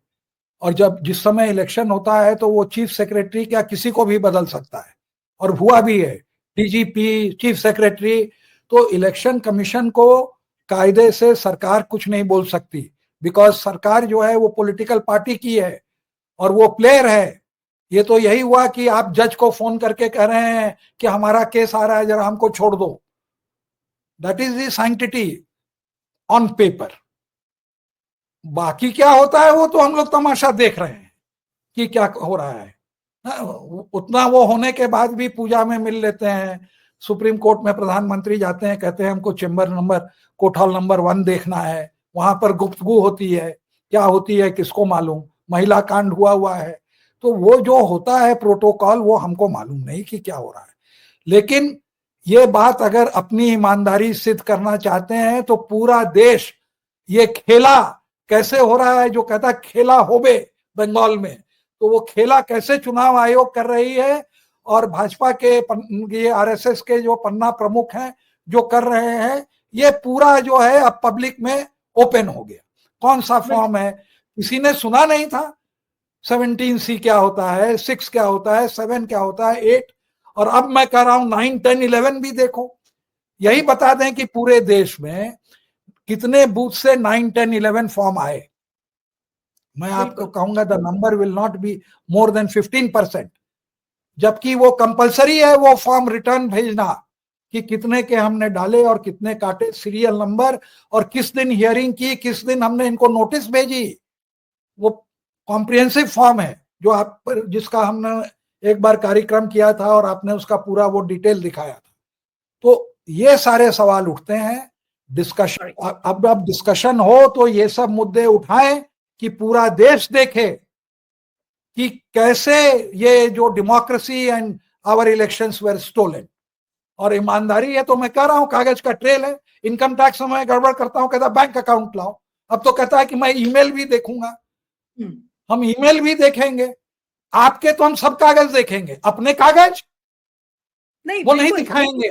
और जब जिस समय इलेक्शन होता है तो वो चीफ सेक्रेटरी क्या किसी को भी बदल सकता है, और हुआ भी है, DGP, चीफ सेक्रेटरी। तो इलेक्शन कमीशन को कायदे से सरकार कुछ नहीं बोल सकती, बिकॉज सरकार जो है वो पॉलिटिकल पार्टी की है और वो प्लेयर है। ये तो यही हुआ कि आप जज को फोन करके कह रहे हैं कि हमारा केस आ रहा है, जरा हमको छोड़ दो। That is the sanctity on paper. बाकी क्या होता है वो तो हम लोग तमाशा देख रहे हैं कि क्या हो रहा है। उतना वो होने के बाद भी पूजा में मिल लेते हैं, सुप्रीम कोर्ट में प्रधानमंत्री जाते हैं, कहते हैं हमको चेंबर नंबर कोर्ट नंबर 1 देखना है, वहां पर गुफ्तगू होती है, क्या होती है किसको मालूम, महिला कांड हुआ है। तो वो जो होता है प्रोटोकॉल वो हमको मालूम नहीं कि क्या हो रहा है। लेकिन ये बात अगर अपनी ईमानदारी सिद्ध करना चाहते हैं तो पूरा देश ये खेला कैसे हो रहा है, जो कहता खेला होबे बंगाल में, तो वो खेला कैसे चुनाव आयोग कर रही है, और भाजपा के ये RSS के जो पन्ना प्रमुख हैं जो कर रहे हैं, ये पूरा जो है अब पब्लिक में ओपन हो गया। कौन सा फॉर्म है, किसी ने सुना नहीं था। 17C क्या होता है, 6 क्या होता है, 7 क्या होता है, 8, और अब मैं कह रहा हूं 9, 10, 11 भी देखो। यही बता दें कि पूरे देश में कितने बूथ से 9, 10, 11 फॉर्म आए। मैं आपको कहूंगा the number will not be more than 15%, जबकि वो कंपलसरी है वो फॉर्म रिटर्न भेजना कि कितने के हमने डाले और कितने काटे, सीरियल नंबर, और किस दिन हियरिंग की, किस दिन हमने इनको नोटिस भेजी। वो कॉम्प्रिहेंसिव फॉर्म है जो आप पर, जिसका हमने एक बार कार्यक्रम किया था और आपने उसका पूरा वो डिटेल दिखाया था। तो ये सारे सवाल उठते हैं, डिस्कशन, अब डिस्कशन हो तो ये सब मुद्दे उठाएं कि पूरा देश देखे कि कैसे ये जो democracy and our elections were stolen. और ईमानदारी है तो मैं कह रहा हूं, कागज का ट्रेल है। इनकम टैक्स में गड़बड़ करता हूं, कहता बैंक अकाउंट लाओ, अब तो कहता है कि मैं ईमेल भी देखूंगा। हम ईमेल भी देखेंगे, आपके तो हम सब कागज देखेंगे, अपने कागज नहीं वो नहीं दिखाएंगे।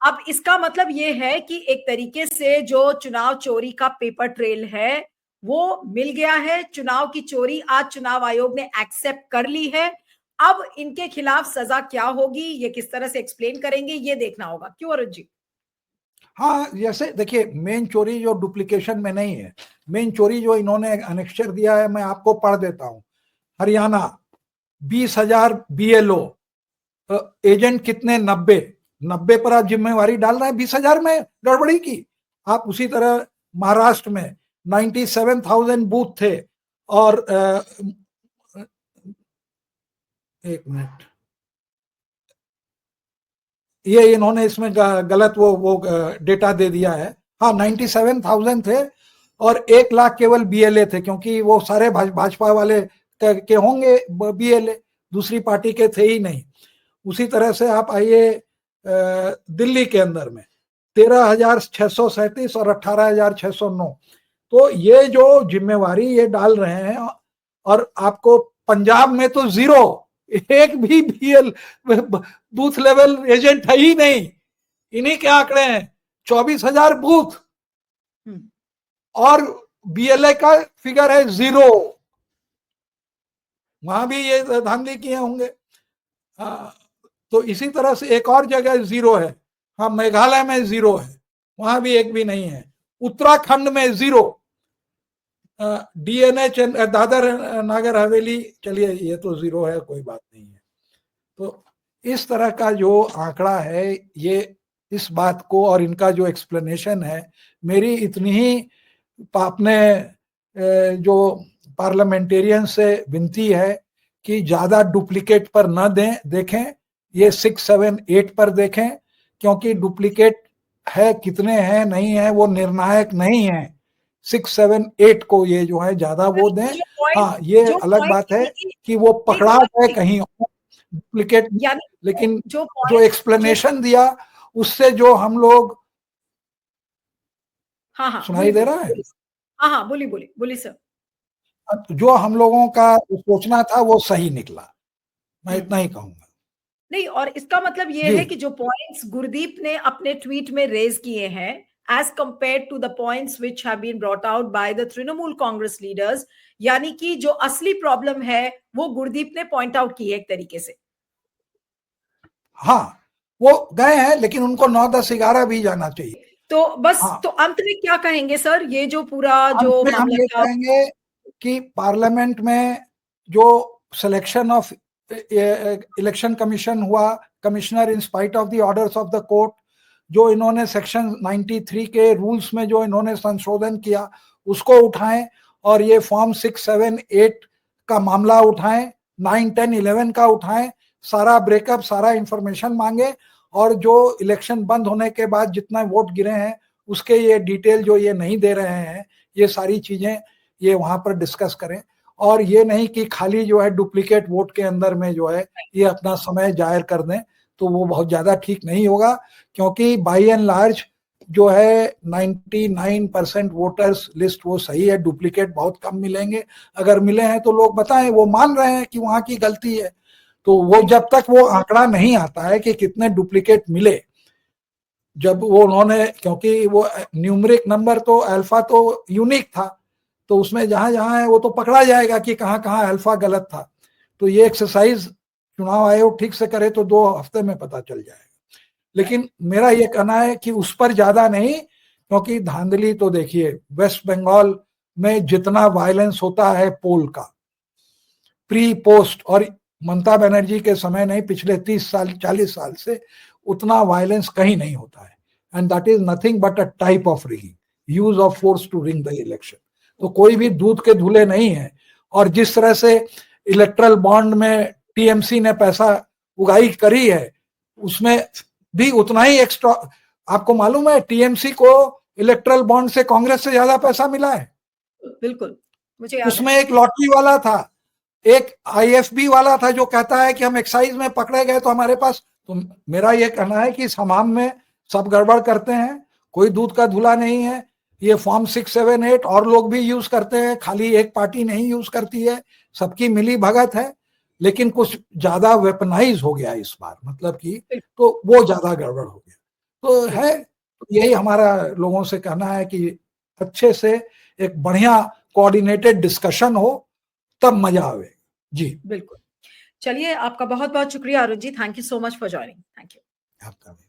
अब इसका मतलब ये है कि एक तरीके से जो चुनाव चोरी का पेपर ट्रेल है वो मिल गया है। चुनाव की चोरी आज चुनाव आयोग ने एक्सेप्ट कर ली है। अब इनके खिलाफ सजा क्या होगी, ये किस तरह से एक्सप्लेन करेंगे, ये देखना होगा। क्यों अरुण जी? हाँ, जैसे देखिए, मेन चोरी जो डुप्लीकेशन में नहीं है, मेन चोरी जो इन्होंने अनेक्स्चर दिया है, मैं आपको पढ़ देता हूं। हरियाणा 20,000 BLO, एजेंट कितने, 90 पर आप जिम्मेवारी डाल रहे हैं 20,000 में गड़बड़ी की। आप उसी तरह महाराष्ट्र में 97,000 बूथ थे, और 1 मिनट, ये इन्होंने इसमें गलत वो डेटा दे दिया है। हाँ, 97,000 थे और 1 लाख केवल BLA थे, क्योंकि वो सारे भाजपा वाले के होंगे BLA, दूसरी पार्टी के थे ही नहीं। उसी तरह से आप आइए दिल्ली के अंदर में 13,637 और 18,609। तो ये जो जिम्मेवारी ये डाल रहे हैं, और आपको पंजाब में तो 0, एक भी BL बूथ लेवल एजेंट है ही नहीं। इन्हीं के आंकड़े हैं, 24,000 बूथ, और बीएलए का फिगर है 0, वहां भी ये धांधली किए होंगे। तो इसी तरह से एक और जगह 0 है, हाँ मेघालय में 0 है, वहां भी एक भी नहीं है। उत्तराखंड में 0, डीएनएच दादर नागर हवेली, चलिए ये तो 0 है, कोई बात नहीं है। तो इस तरह का जो आंकड़ा है, ये इस बात को और इनका जो एक्सप्लेनेशन है, मेरी इतनी ही अपने जो पार्लियामेंटेरियन से विनती है कि ज्यादा डुप्लीकेट पर न देखें, ये 6, 7, 8 पर देखें, क्योंकि डुप्लीकेट है कितने हैं नहीं है वो निर्णायक नहीं है। 6, 7, 8 को ये जो है ज्यादा वो दें। हाँ, ये अलग बात है कि वो पकड़ा जाए कहीं डुप्लीकेट, लेकिन जो एक्सप्लेनेशन दिया उससे जो हम लोग, हाँ सुनाई दे रहा है? हाँ बोलिए सर। जो हम लोगों का सोचना था वो सही निकला, मैं इतना ही कहूंगा। नहीं, और इसका मतलब ये है कि जो पॉइंट्स गुरदीप ने अपने ट्वीट में रेज किए हैं, as compare to the points which have been brought out by the Trinamool Congress leaders, यानी कि जो असली प्रॉब्लम है वो गुरदीप ने पॉइंट आउट की है एक तरीके से। हाँ, वो गए हैं, लेकिन उनको 9, 10, 11 भी जाना चाहिए। तो बस तो अंत में क्या कहेंगे सर, ये जो पूरा जो हम ये कहेंगे कि पार्लियामेंट में जो सिलेक्शन ऑफ इलेक्शन कमीशन हुआ, commissioner in spite of the orders of the court, जो इन्होंने सेक्शन 93 के रूल्स में जो इन्होंने संशोधन किया उसको उठाएं, और ये फॉर्म 6, 7, 8 का मामला उठाएं, 9, 10, 11 का उठाएं, सारा ब्रेकअप, सारा इंफॉर्मेशन मांगे, और जो इलेक्शन बंद होने के बाद जितना वोट गिरे हैं उसके ये डिटेल जो ये नहीं दे रहे हैं, ये सारी चीजें ये वहां पर डिस्कस करें। और ये नहीं कि खाली जो है डुप्लीकेट वोट के अंदर में जो है ये अपना समय जाहिर कर दें, तो वो बहुत ज्यादा ठीक नहीं होगा, क्योंकि बाई एंड लार्ज जो है 99% वोटर्स लिस्ट वो सही है, डुप्लीकेट बहुत कम मिलेंगे, अगर मिले हैं तो लोग बताएं, वो मान रहे हैं कि वहां की गलती है। तो वो जब तक वो आंकड़ा नहीं आता है कि कितने डुप्लीकेट मिले, जब वो उन्होंने, क्योंकि वो न्यूमरिक नंबर तो अल्फा तो यूनिक था, तो उसमें जहां जहां है वो तो पकड़ा जाएगा कि कहां कहां अल्फा गलत था। तो ये एक्सरसाइज चुनाव आयोग ठीक से करे तो 2 हफ्ते में पता चल जाएगा। लेकिन मेरा ये कहना है कि उस पर ज्यादा नहीं, क्योंकि धांधली तो देखिए वेस्ट बंगाल में जितना वायलेंस होता है पोल का, प्री पोस्ट, और ममता बनर्जी के समय नहीं, पिछले 30 साल 40 साल से उतना वायलेंस कहीं नहीं होता है। And that is nothing but a type of rigging, use of force to ring the election. तो कोई भी दूध के धुले नहीं है। और जिस तरह से इलेक्ट्रल बॉन्ड में टीएमसी ने पैसा उगाही करी है, उसमें भी उतना ही एक्स्ट्रा। आपको मालूम है टीएमसी को इलेक्ट्रल बॉन्ड से कांग्रेस से ज्यादा पैसा मिला है। बिल्कुल, मुझे याद उसमें है। एक लॉटरी वाला था, एक आईएफबी वाला था जो कहता है कि हम एक्साइज में पकड़े गए तो हमारे पास, तो मेरा यह कहना है कि इस हमाम में सब गड़बड़ करते हैं, कोई दूध का धुला नहीं है। ये फॉर्म 6, 7, 8 और लोग भी यूज करते हैं, खाली एक पार्टी नहीं यूज करती है, सबकी मिली भगत है, लेकिन कुछ ज्यादा वेपनाइज हो गया इस बार, मतलब कि तो वो ज्यादा गड़बड़ हो गया। तो है, यही हमारा लोगों से कहना है कि अच्छे से एक बढ़िया कोऑर्डिनेटेड डिस्कशन हो, तब मजा आवे। जी बिल्कुल। चलिए, आपका बहुत बहुत शुक्रिया Arun ji, thank you so much for joining. Thank you. आपका भी।